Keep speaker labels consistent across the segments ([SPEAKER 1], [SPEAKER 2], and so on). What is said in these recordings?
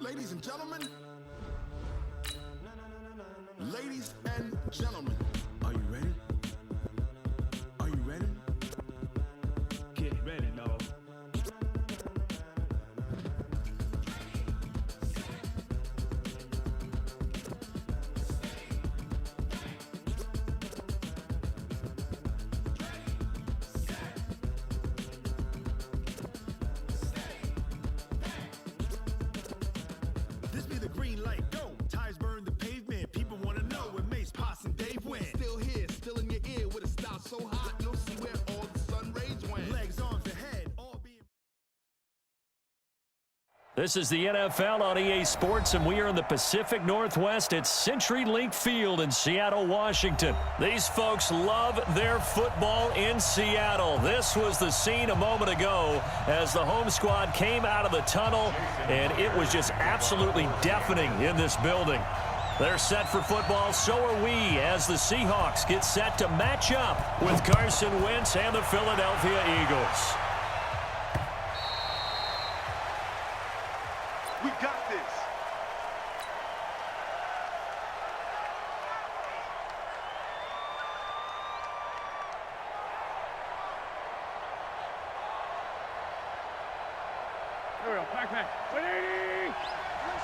[SPEAKER 1] Ladies and gentlemen, ladies and gentlemen, are you ready? Are you ready?
[SPEAKER 2] Get ready, dog.
[SPEAKER 1] This be the green light, go. Tires burn the pavement. People want to know where Mace, Poss, and Dave went. Still here, still in your ear with a style so hot, you'll see where all the sun rays went. Legs, arms, and head, all being...
[SPEAKER 3] This is the NFL on EA Sports, and we are in the Pacific Northwest at CenturyLink Field in Seattle, Washington. These folks love their football in Seattle. This was the scene a moment ago as the home squad came out of the tunnel, and it was just absolutely deafening in this building. They're set for football, so are we, as the Seahawks get set to match up with Carson Wentz and the Philadelphia Eagles.
[SPEAKER 4] We got this.
[SPEAKER 2] Here we go. Back. 180.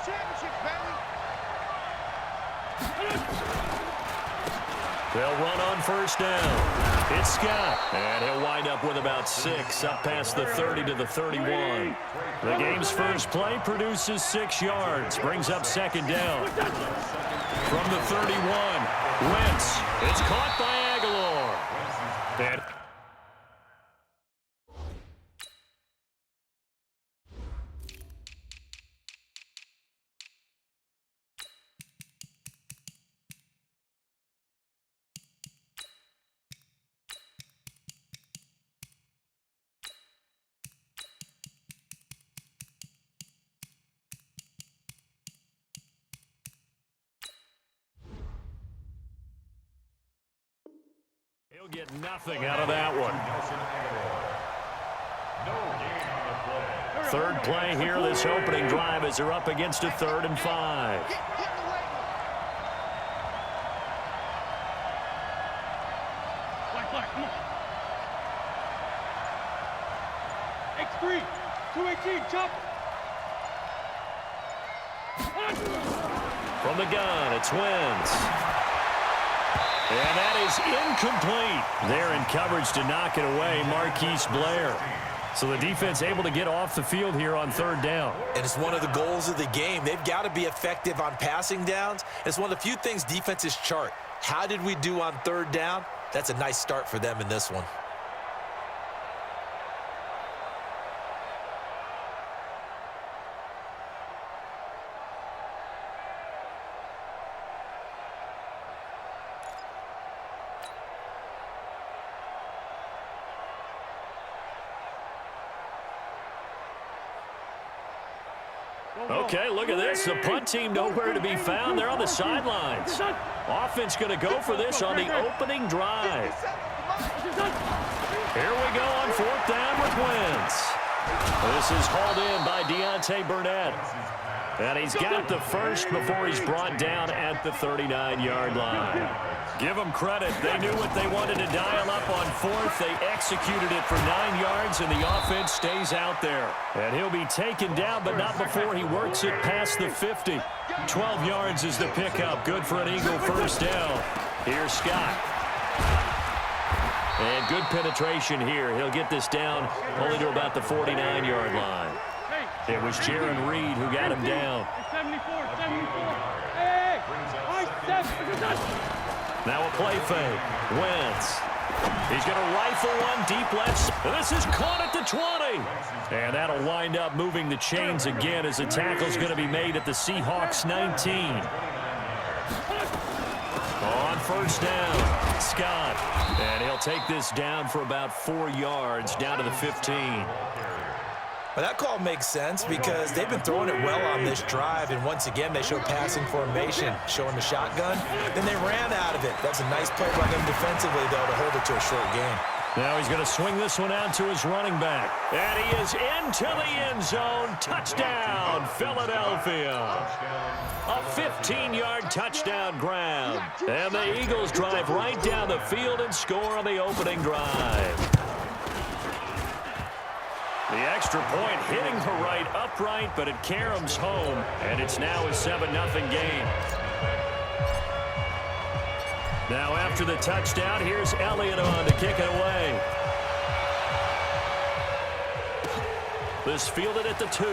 [SPEAKER 4] Championship, baby.
[SPEAKER 3] They'll run on first down. It's Scott, and he'll wind up with about 6, up past the 30 to the 31. The game's first play produces 6 yards, brings up second down. From the 31, Wentz. It's caught by Aguilar. And he'll get nothing out of that one. Third play here, this opening drive, as they're up against a 3rd and 5.
[SPEAKER 2] Black, come on. X3, 218, chop.
[SPEAKER 3] From the gun, it's Wentz. And that is incomplete. There in coverage to knock it away, Marquise Blair. So the defense able to get off the field here on 3rd down.
[SPEAKER 5] And it's one of the goals of the game. They've got to be effective on passing downs. It's one of the few things defenses chart. How did we do on 3rd down? That's a nice start for them in this one.
[SPEAKER 3] Okay, look at this. The punt team nowhere to be found. They're on the sidelines. Offense going to go for this on the opening drive. Here we go on 4th down with Wentz. This is hauled in by Deontay Burnett. And he's got the first before he's brought down at the 39-yard line. Give them credit. They knew what they wanted to dial up on 4th. They executed it for 9 yards, and the offense stays out there. And he'll be taken down, but not before he works it past the 50. 12 yards is the pickup. Good for an Eagle first down. Here's Scott. And good penetration here. He'll get this down only to about the 49-yard line. It was Jaron Reed who got him down.
[SPEAKER 2] 74. Hey!
[SPEAKER 3] Now a play fake. Wentz. He's going to rifle one deep left. This is caught at the 20. And that'll wind up moving the chains again as the tackle's going to be made at the Seahawks 19. On first down, Scott. And he'll take this down for about 4 yards, down to the 15.
[SPEAKER 5] Well, that call makes sense because they've been throwing it well on this drive, and once again, they show passing formation, showing the shotgun. Then they ran out of it. That's a nice play by them defensively, though, to hold it to a short game.
[SPEAKER 3] Now he's going to swing this one out to his running back. And he is into the end zone. Touchdown, Philadelphia. A 15-yard touchdown grab. And the Eagles drive right down the field and score on the opening drive. The extra point hitting the right upright, but it caroms home. And it's now a 7-0 game. Now after the touchdown, here's Elliott on to kick it away. This fielded at the 2.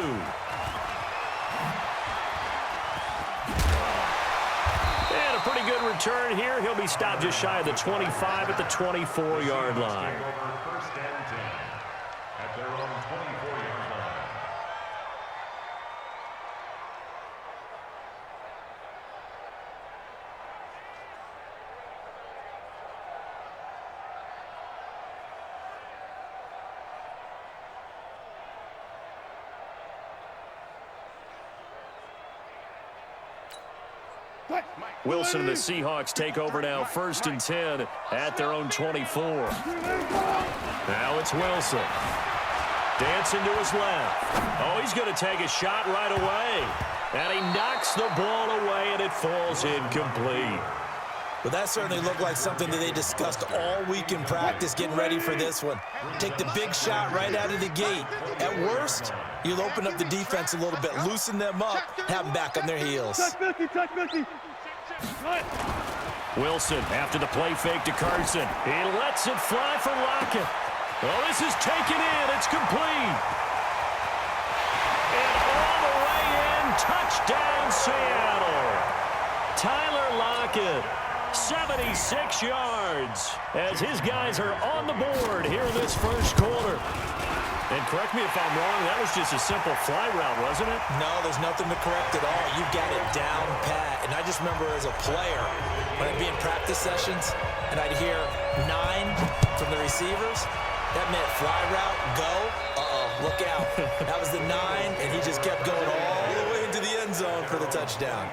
[SPEAKER 3] And a pretty good return here. He'll be stopped just shy of the 25 at the 24-yard line.
[SPEAKER 6] At their own 24-yard line.
[SPEAKER 3] Wilson and the Seahawks take over now, 1st and 10 at their own 24. Now it's Wilson. Dancing to his left. Oh, he's going to take a shot right away. And he knocks the ball away, and it falls incomplete.
[SPEAKER 5] Well, that certainly looked like something that they discussed all week in practice getting ready for this one. Take the big shot right out of the gate. At worst, you'll open up the defense a little bit, loosen them up, have them back on their heels.
[SPEAKER 3] Wilson after the play fake to Carson. He lets it fly for Lockett. Oh, this is taken in. It's complete. And all the way in, touchdown Seattle. Tyler Lockett, 76 yards, as his guys are on the board here in this first quarter. And correct me if I'm wrong, that was just a simple fly route, wasn't it?
[SPEAKER 5] No, there's nothing to correct at all. You got it down pat. And I just remember as a player, when I'd be in practice sessions, and I'd hear 9 from the receivers, that meant fly route, go, look out. That was the 9, and he just kept going all the way into the end zone for the touchdown.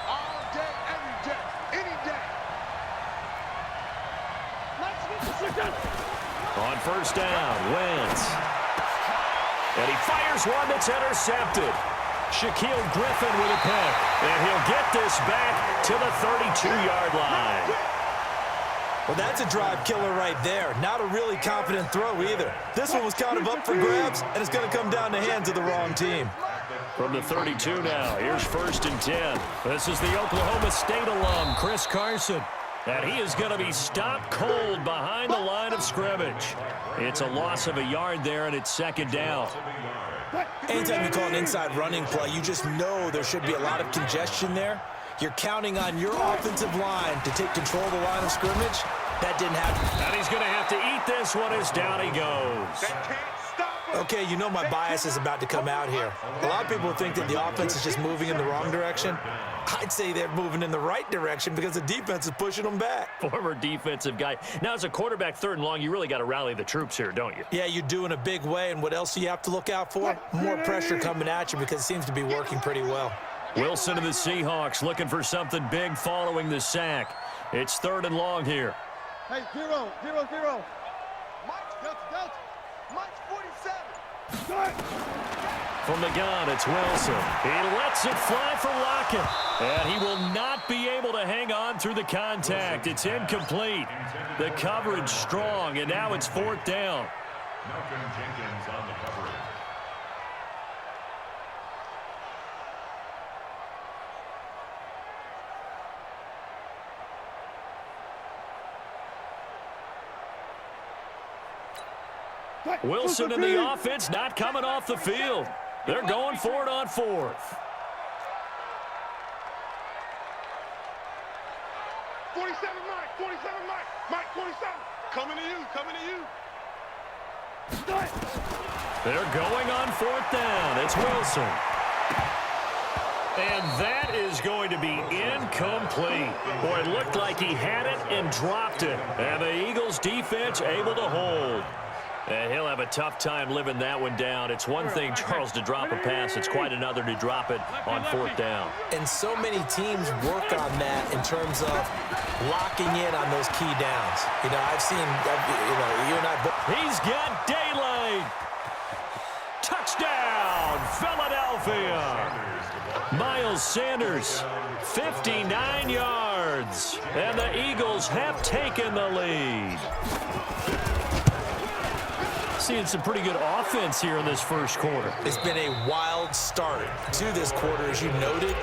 [SPEAKER 4] All day, every day, any day.
[SPEAKER 3] On 1st down, Wentz. And he fires one that's intercepted. Shaquille Griffin with a pick. And he'll get this back to the 32-yard line.
[SPEAKER 5] Well, that's a drive killer right there. Not a really confident throw either. This one was kind of up for grabs, and it's going to come down the hands of the wrong team.
[SPEAKER 3] From the 32 now, here's 1st and 10. This is the Oklahoma State alum, Chris Carson. And he is going to be stopped cold behind the line of scrimmage. It's a loss of a yard there, and it's 2nd down.
[SPEAKER 5] Anytime you call an inside running play, you just know there should be a lot of congestion there. You're counting on your offensive line to take control of the line of scrimmage. That didn't happen.
[SPEAKER 3] And he's going to have to eat this one as down he goes.
[SPEAKER 5] Okay, you know my bias is about to come out here. A lot of people think that the offense is just moving in the wrong direction. I'd say they're moving in the right direction because the defense is pushing them back.
[SPEAKER 3] Former defensive guy. Now, as a quarterback 3rd and long, you really got to rally the troops here, don't you?
[SPEAKER 5] Yeah, you do in a big way. And what else do you have to look out for? More pressure coming at you because it seems to be working pretty well.
[SPEAKER 3] Wilson and the Seahawks looking for something big following the sack. It's 3rd and long here.
[SPEAKER 4] Hey, 0, 0, 0. Mike, Delta. Mike 47.
[SPEAKER 3] From the gun, it's Wilson. He lets it fly for Lockett. And he will not be able to hang on through the contact. It's incomplete. The coverage strong, and now it's 4th down.
[SPEAKER 6] Malcolm Jenkins on the coverage.
[SPEAKER 3] Wilson and the offense not coming off the field. They're going for it on 4th.
[SPEAKER 4] 47, Mike. 47, Mike. Mike 47. Coming to you.
[SPEAKER 3] They're going on 4th down. It's Wilson. And that is going to be incomplete. Boy, it looked like he had it and dropped it. And the Eagles defense able to hold. And he'll have a tough time living that one down. It's one thing, Charles, to drop a pass. It's quite another to drop it on fourth down.
[SPEAKER 5] And so many teams work on that in terms of locking in on those key downs. You know, I've seen, you and I both.
[SPEAKER 3] He's got daylight. Touchdown, Philadelphia. Miles Sanders, 59 yards. And the Eagles have taken the lead. Seeing some pretty good offense here in this first quarter.
[SPEAKER 5] It's been a wild start to this quarter, as you noted.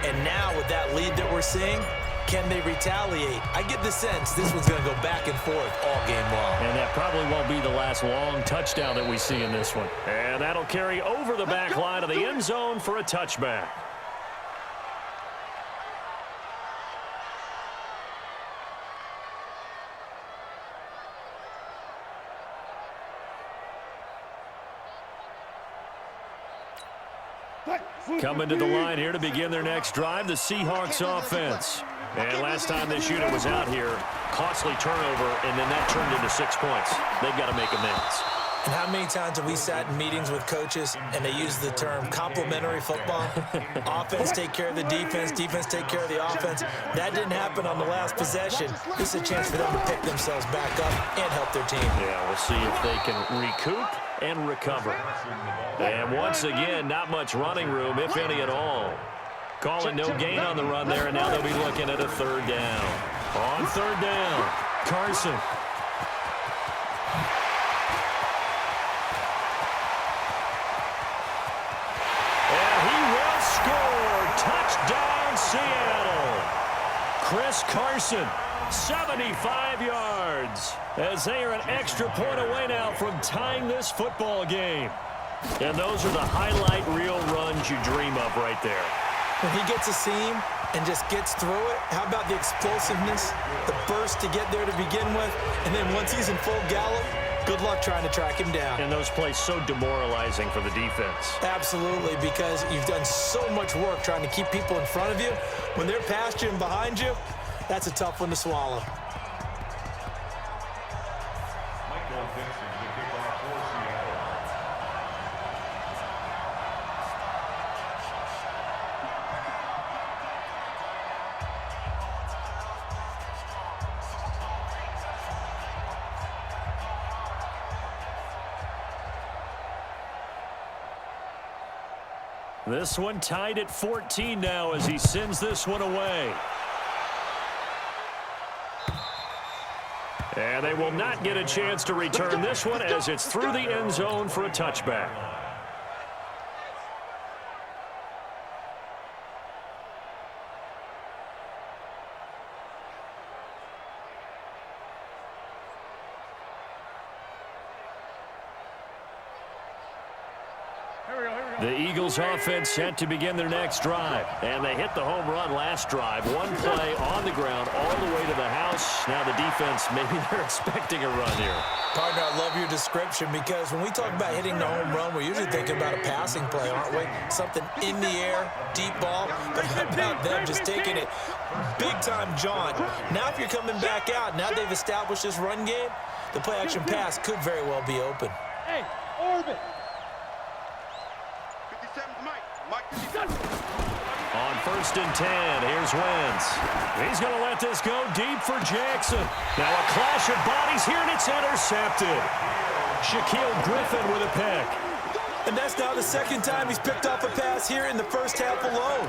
[SPEAKER 5] And now with that lead that we're seeing, can they retaliate? I get the sense this one's going to go back and forth all game long.
[SPEAKER 3] And that probably won't be the last long touchdown that we see in this one. And that'll carry over the back line of the end zone for a touchback. Coming to the line here to begin their next drive, the Seahawks offense. And last time this unit was out here, costly turnover, and then that turned into 6 points. They've got to make amends.
[SPEAKER 5] And how many times have we sat in meetings with coaches and they use the term complementary football? Offense take care of the defense, defense take care of the offense. That didn't happen on the last possession. This is a chance for them to pick themselves back up and help their team.
[SPEAKER 3] Yeah, we'll see if they can recoup and recover. And once again, not much running room, if any at all. Calling no gain on the run there, and now they'll be looking at a third down. On third down, Carson. And he will score. Touchdown, Seattle. Chris Carson, 75 yards, as they are an extra point away now from tying this football game. And those are the highlight reel runs you dream of right there.
[SPEAKER 5] When he gets a seam and just gets through it, how about the explosiveness, the burst to get there to begin with, and then once he's in full gallop, good luck trying to track him down.
[SPEAKER 3] And those plays so demoralizing for the defense.
[SPEAKER 5] Absolutely, because you've done so much work trying to keep people in front of you. When they're past you and behind you, that's a tough one to swallow.
[SPEAKER 3] This one tied at 14 now as he sends this one away. And they will not get a chance to return this one as it's through the end zone for a touchback. The Eagles offense set to begin their next drive. And they hit the home run last drive. One play on the ground all the way to the house. Now the defense, maybe they're expecting a run here.
[SPEAKER 5] Partner, I love your description because when we talk about hitting the home run, we're usually thinking about a passing play, aren't we? Something in the air, deep ball. But how about them just taking it big-time jaunt? Now if you're coming back out, now they've established this run game, the play-action pass could very well be open.
[SPEAKER 2] Hey, orbit.
[SPEAKER 3] On 1st and 10, here's Wentz. He's going to let this go deep for Jackson. Now a clash of bodies here, and it's intercepted. Shaquille Griffin with a pick.
[SPEAKER 5] And that's now the second time he's picked off a pass here in the first half alone.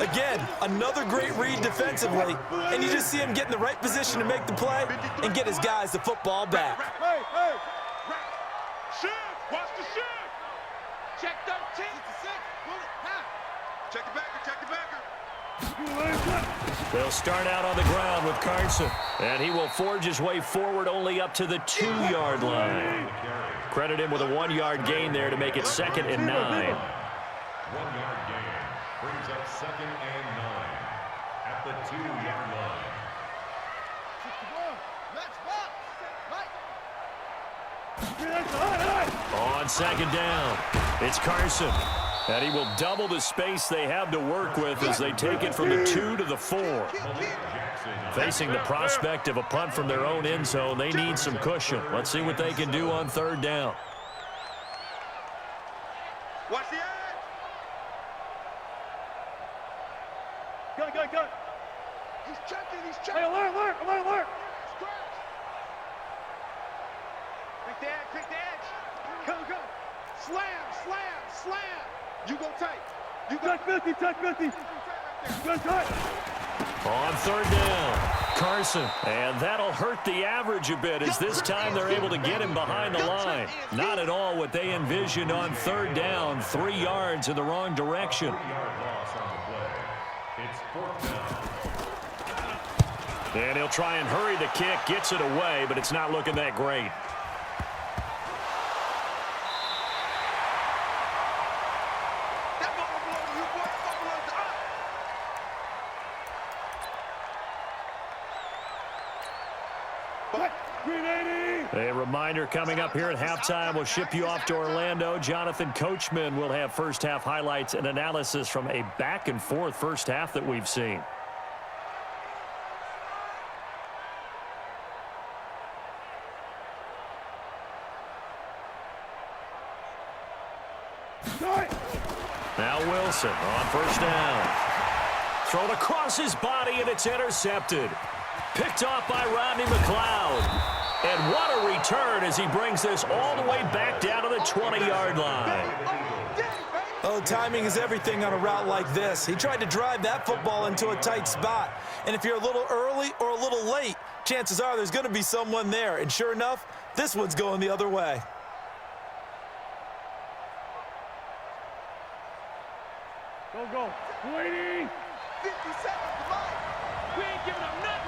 [SPEAKER 5] Again, another great read defensively, and you just see him get in the right position to make the play and get his guys the football back.
[SPEAKER 4] Hey, hey. Shift. Watch the shift.
[SPEAKER 2] Check 13.
[SPEAKER 4] Check the backer. Check the backer.
[SPEAKER 3] They'll start out on the ground with Carson. And he will forge his way forward only up to the 2-yard line. Credit him with a 1-yard gain there to make it 2nd and 9.
[SPEAKER 6] 1-yard gain brings up 2nd and 9 at the 2-yard line.
[SPEAKER 3] On 2nd down, it's Carson. And he will double the space they have to work with as they take it from the 2 to the 4. Facing the prospect of a punt from their own end zone, they need some cushion. Let's see what they can do on 3rd down.
[SPEAKER 4] Watch the edge.
[SPEAKER 2] Go.
[SPEAKER 4] He's checking.
[SPEAKER 2] Hey, alert.
[SPEAKER 4] Scratch. Quick the edge.
[SPEAKER 2] Go.
[SPEAKER 4] Slam. You go tight.
[SPEAKER 2] Touch 50. Good touch.
[SPEAKER 3] On 3rd down, Carson. And that'll hurt the average a bit as this time they're able to get him behind the line. Not at all what they envisioned on 3rd down. 3 yards in the wrong direction.
[SPEAKER 6] 3-yard loss on the play. It's 4th down.
[SPEAKER 3] And he'll try and hurry the kick. Gets it away, but it's not looking that great. A reminder coming up here at halftime. We'll ship you off to Orlando. Jonathan Coachman will have first-half highlights and analysis from a back-and-forth first half that we've seen. Now Wilson on 1st down. Thrown across his body, and it's intercepted. Picked off by Rodney McLeod. And what a return as he brings this all the way back down to the 20-yard line.
[SPEAKER 5] Oh, timing is everything on a route like this. He tried to drive that football into a tight spot. And if you're a little early or a little late, chances are there's going to be someone there. And sure enough, this one's going the other way.
[SPEAKER 2] Go. 280.
[SPEAKER 4] 57.
[SPEAKER 2] We ain't giving up nothing.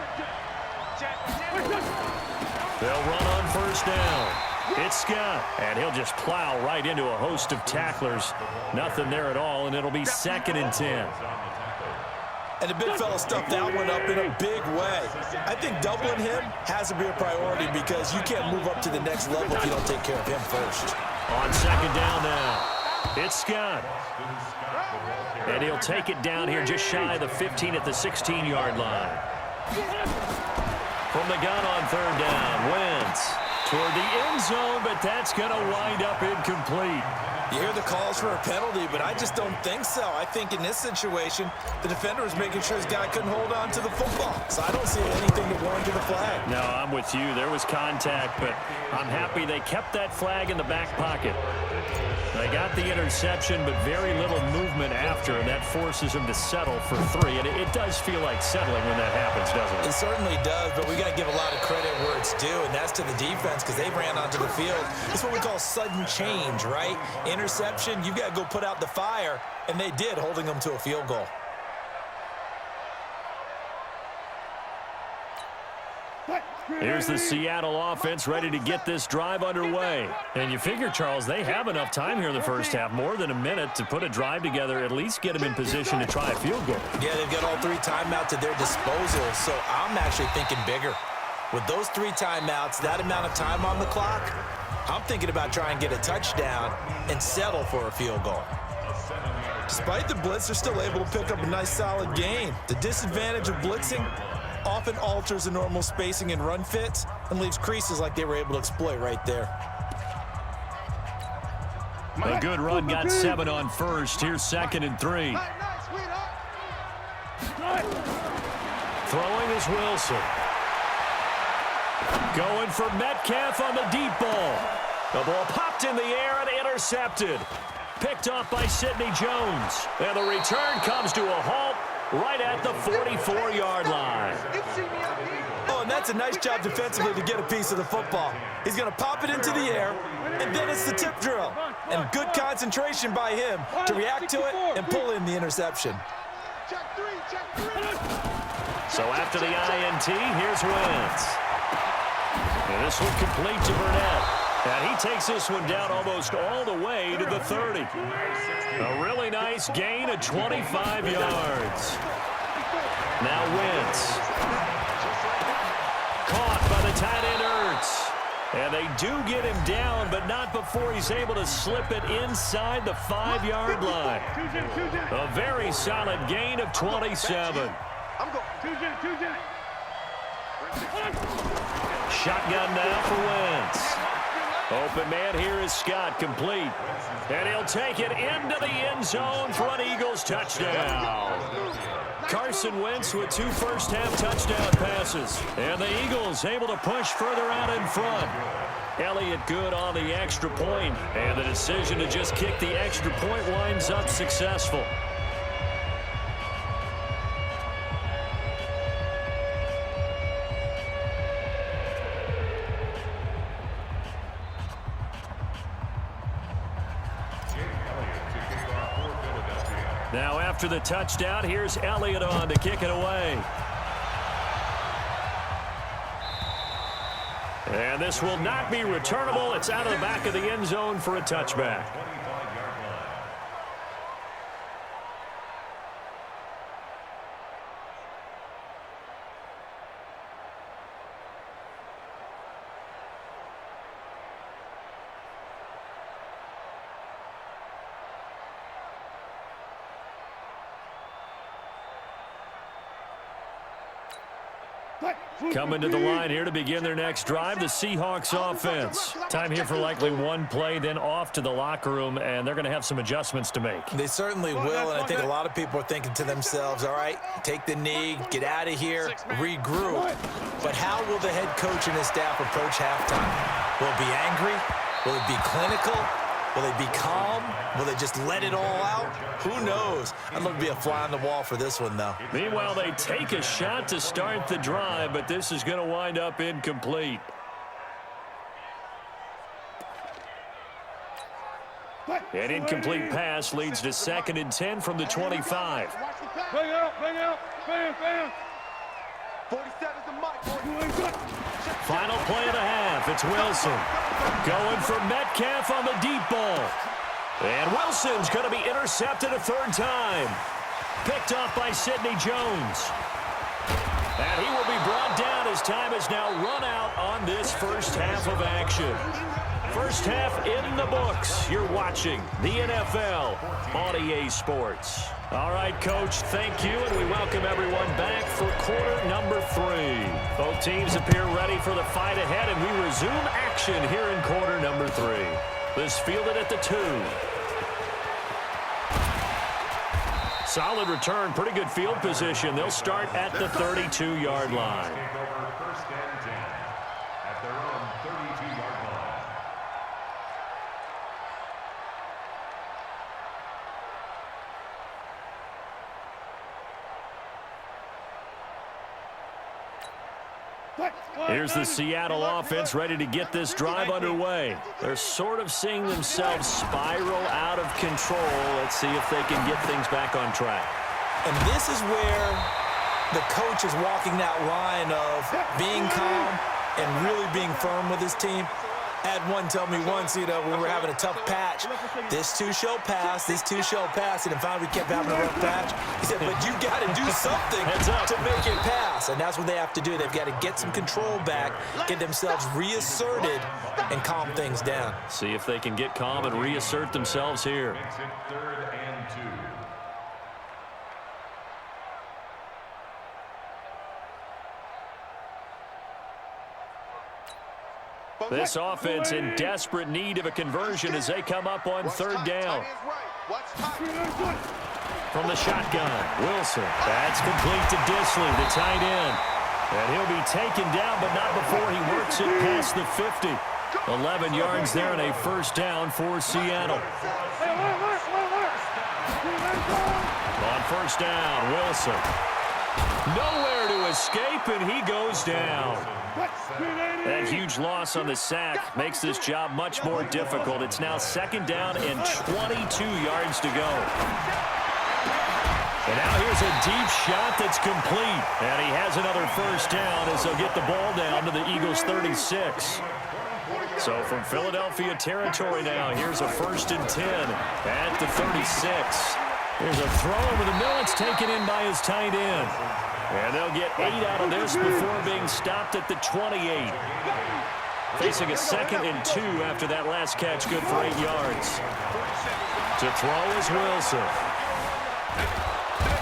[SPEAKER 3] They'll run on 1st down. It's Scott, and he'll just plow right into a host of tacklers. Nothing there at all, and it'll be 2nd and 10.
[SPEAKER 5] And the big fella stuffed that one up in a big way. I think doubling him has to be a priority because you can't move up to the next level if you don't take care of him first.
[SPEAKER 3] On 2nd down now, it's Scott. And he'll take it down here just shy of the 15 at the 16-yard line. From the gun on 3rd down, Wentz toward the end zone, but that's going to wind up incomplete.
[SPEAKER 5] You hear the calls for a penalty, but I just don't think so. I think in this situation, the defender was making sure his guy couldn't hold on to the football. So I don't see anything that warranted the flag.
[SPEAKER 3] No, I'm with you. There was contact, but I'm happy they kept that flag in the back pocket. They got the interception, but very little movement after, and that forces them to settle for 3. And it does feel like settling when that happens, doesn't it?
[SPEAKER 5] It certainly does, but we got to give a lot of credit where it's due, and that's to the defense because they ran onto the field. It's what we call sudden change, right? Interception, you've got to go put out the fire, and they did, holding them to a field goal.
[SPEAKER 3] Here's the Seattle offense ready to get this drive underway. And you figure, Charles, they have enough time here in the first half, more than a minute, to put a drive together, at least get them in position to try a field goal.
[SPEAKER 5] Yeah, they've got all 3 timeouts at their disposal, so I'm actually thinking bigger. With those 3 timeouts, that amount of time on the clock, I'm thinking about trying to get a touchdown and settle for a field goal. Despite the blitz, they're still able to pick up a nice solid gain. The disadvantage of blitzing often alters the normal spacing and run fits and leaves creases like they were able to exploit right there.
[SPEAKER 3] A good run, got 7 on 1st. Here's 2nd and 3. Throwing is Wilson. Going for Metcalf on the deep ball. The ball popped in the air and intercepted. Picked off by Sidney Jones. And the return comes to a halt right at the 44-yard line.
[SPEAKER 5] Oh, and that's a nice job defensively to get a piece of the football. He's going to pop it into the air, and then it's the tip drill. And good concentration by him to react to it and pull in the interception.
[SPEAKER 3] So after the INT, here's Wentz. And this one complete to Burnett. And he takes this one down almost all the way to the 30. A really nice gain of 25 yards. Now Wentz. Caught by the tight end Ertz. And they do get him down, but not before he's able to slip it inside the 5-yard line. A very solid gain of 27. Shotgun now for Wentz. Open man here is Scott, complete. And he'll take it into the end zone for an Eagles touchdown. Carson Wentz with 2 first-half touchdown passes. And the Eagles able to push further out in front. Elliott good on the extra point. And the decision to just kick the extra point winds up successful. Now after the touchdown, here's Elliott on to kick it away. And this will not be returnable. It's out of the back of the end zone for a touchback. Coming to the line here to begin their next drive, the Seahawks offense. Time here for likely one play, then off to the locker room, and they're going to have some adjustments to make.
[SPEAKER 5] They certainly will, and I think a lot of people are thinking to themselves, all right, take the knee, get out of here, regroup. But how will the head coach and his staff approach halftime? Will it be angry? Will it be clinical? Will they be calm? Will they just let it all out? Who knows? I'd love to be a fly on the wall for this one, though.
[SPEAKER 3] Meanwhile, they take a shot to start the drive, but this is going to wind up incomplete. An incomplete pass leads to 2nd and 10 from the 25.
[SPEAKER 2] Bang out, bang out, bang.
[SPEAKER 4] 47's the mic.
[SPEAKER 3] Final play of the half. It's Wilson. Going for Metcalf on the deep ball. And Wilson's going to be intercepted a 3rd time. Picked off by Sidney Jones. And he will be brought down as time has now run out on this first half of action. First half in the books. You're watching the NFL on EA Sports. All right, Coach, thank you, and we welcome everyone back for quarter number 3. Both teams appear ready for the fight ahead, and we resume action here in quarter number 3. This fielded at the 2. Solid return, pretty good field position. They'll start at the 32-yard line.
[SPEAKER 6] First and 10 at their own 32-yard line.
[SPEAKER 3] Here's the Seattle offense ready to get this drive underway. They're sort of seeing themselves spiral out of control. Let's see if they can get things back on track.
[SPEAKER 5] And this is where the coach is walking that line of being calm and really being firm with his team. I had one tell me once, when we were having a tough patch, this too shall pass, this too shall pass, and then finally we kept having a rough patch. He said, but you got to do something to make it pass, and that's what they have to do. They've got to get some control back, get themselves reasserted, and calm things down.
[SPEAKER 3] See if they can get calm and reassert themselves here.
[SPEAKER 6] Makes it 3rd and 2.
[SPEAKER 3] This offense in desperate need of a conversion as they come up on 3rd down. From the shotgun, Wilson. That's complete to Disley, the tight end. And he'll be taken down, but not before he works it past the 50. 11 yards there and a first down for Seattle. On first down, Wilson. Nowhere to escape, and he goes down. That huge loss on the sack makes this job much more difficult. It's now 2nd down and 22 yards to go. And now here's a deep shot that's complete. And he has another first down as they'll get the ball down to the Eagles' 36. So from Philadelphia territory now, here's a 1st and 10 at the 36. Here's a throw over the middle. It's taken in by his tight end. And they'll get 8 out of this before being stopped at the 28. Facing a 2nd and 2 after that last catch, good for 8 yards. To throw is Wilson.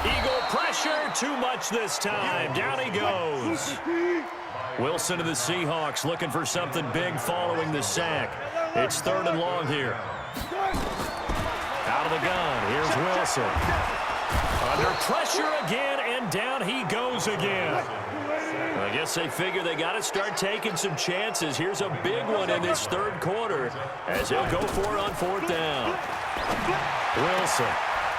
[SPEAKER 3] Eagle pressure, too much this time. Down he goes. Wilson of the Seahawks looking for something big following the sack. It's 3rd and long here. Out of the gun, here's Wilson. Under pressure again, and down he goes again. I guess they figure they got to start taking some chances. Here's a big one in this 3rd quarter as he'll go for it on 4th down. Wilson.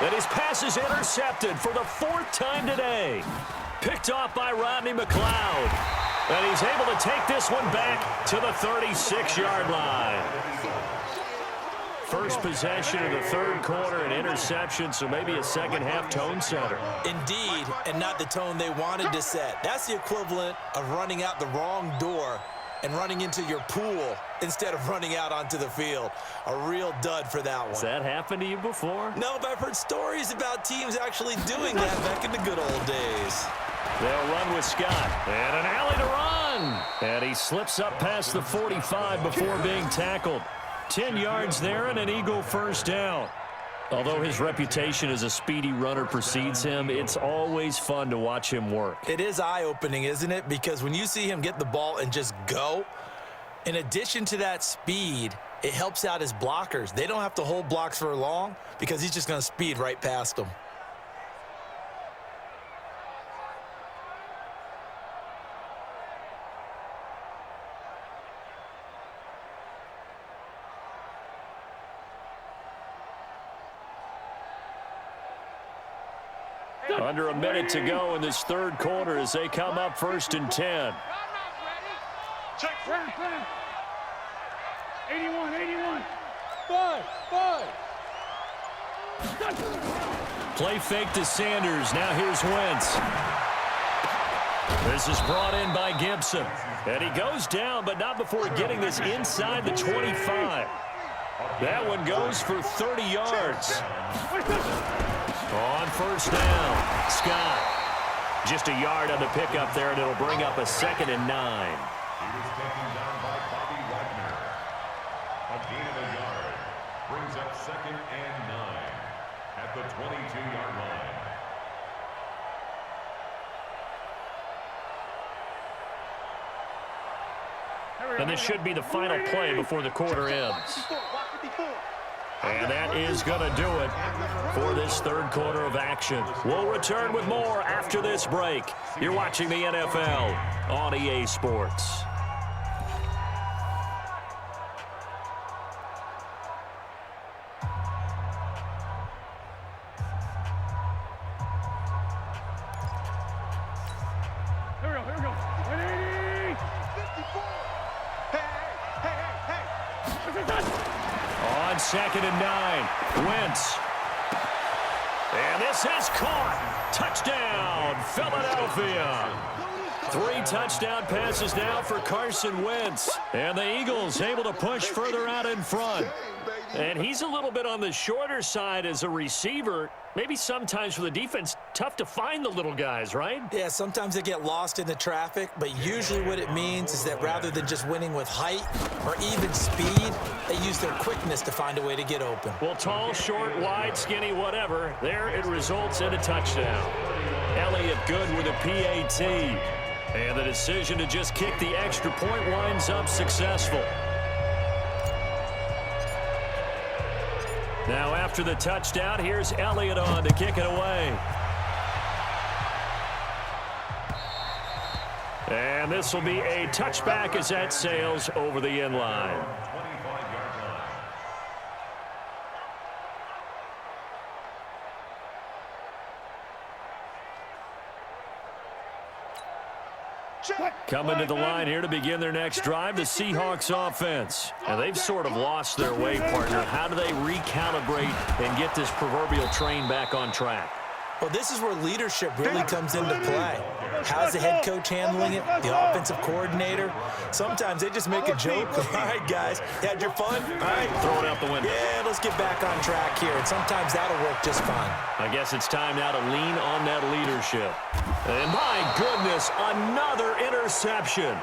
[SPEAKER 3] And his pass is intercepted for the 4th time today. Picked off by Rodney McLeod. And he's able to take this one back to the 36-yard line. First possession of the 3rd quarter, an interception, so maybe a second-half tone setter.
[SPEAKER 5] Indeed, and not the tone they wanted to set. That's the equivalent of running out the wrong door and running into your pool instead of running out onto the field. A real dud for that one.
[SPEAKER 3] Has that happened to you before?
[SPEAKER 5] No, but I've heard stories about teams actually doing that back in the good old days.
[SPEAKER 3] They'll run with Scott. And an alley to run. And he slips up past the 45 before being tackled. 10 yards there and an Eagle first down. Although his reputation as a speedy runner precedes him, it's always fun to watch him work.
[SPEAKER 5] It is eye-opening, isn't it? Because when you see him get the ball and just go, in addition to that speed, it helps out his blockers. They don't have to hold blocks for long because he's just going to speed right past them.
[SPEAKER 3] Under a minute to go in this 3rd quarter as they come up 1st and 10.
[SPEAKER 2] Check. 81. 5.
[SPEAKER 3] Play fake to Sanders. Now here's Wentz. This is brought in by Gibson. And he goes down, but not before getting this inside the 25. That one goes for 30 yards. On 1st down, Scott. Just a yard on the pickup there, and it'll bring up a 2nd and 9.
[SPEAKER 6] He was taken down by Bobby Wagner. A gain of a yard brings up 2nd and 9 at the 22-yard line.
[SPEAKER 3] And this should be the final play before the quarter ends. And that is going to do it for this 3rd quarter of action. We'll return with more after this break. You're watching the NFL on EA Sports.
[SPEAKER 2] Here we go. 180.
[SPEAKER 4] 54. Hey.
[SPEAKER 3] On 2nd and 9, Wentz. And this is caught. Touchdown, Philadelphia. 3 touchdown passes now for Carson Wentz. And the Eagles able to push further out in front. And he's a little bit on the shorter side as a receiver. Maybe sometimes for the defense, tough to find the little guys, right?
[SPEAKER 5] Yeah, sometimes they get lost in the traffic, but usually what it means is that rather than just winning with height or even speed, they use their quickness to find a way to get open.
[SPEAKER 3] Well, tall, short, wide, skinny, whatever, there it results in a touchdown. Elliott good with a PAT. And the decision to just kick the extra point winds up successful. Now after the touchdown, here's Elliott on to kick it away. And this will be a touchback as that sails over the end line.
[SPEAKER 6] 25-yard line.
[SPEAKER 3] Coming to the line here to begin their next drive, the Seahawks offense. And they've sort of lost their way, partner. How do they recalibrate and get this proverbial train back on track?
[SPEAKER 5] Well, this is where leadership really comes into play. How's the head coach handling it? The offensive coordinator? Sometimes they just make a joke. All right, guys, you had your fun? All right.
[SPEAKER 3] Throw it out the window.
[SPEAKER 5] Yeah, let's get back on track here. And sometimes that'll work just fine.
[SPEAKER 3] I guess it's time now to lean on that leadership. And my goodness, another interception.